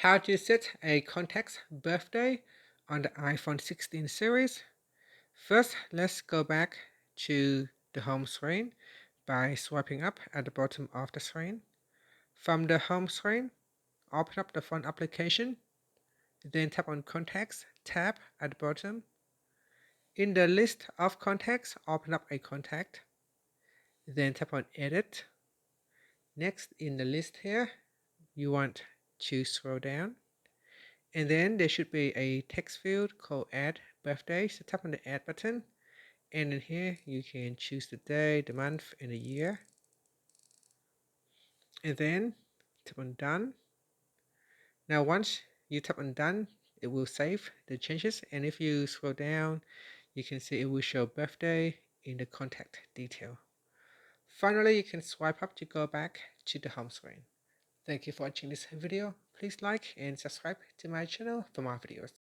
How to set a contact's birthday on the iPhone 16 series. First, let's go back to the home screen by swiping up at the bottom of the screen. From the home screen, open up the phone application, then tap on Contacts tab at the bottom. In the list of contacts, open up a contact, then tap on Edit. Next, in the list here, you want to scroll down. And then there should be a text field called Add Birthday. So tap on the Add button. And in here, you can choose the day, the month, and the year. And then tap on Done. Now, once you tap on Done, it will save the changes. And if you scroll down, you can see it will show birthday in the contact detail. Finally, you can swipe up to go back to the home screen. Thank you for watching this video. Please like and subscribe to my channel for more videos.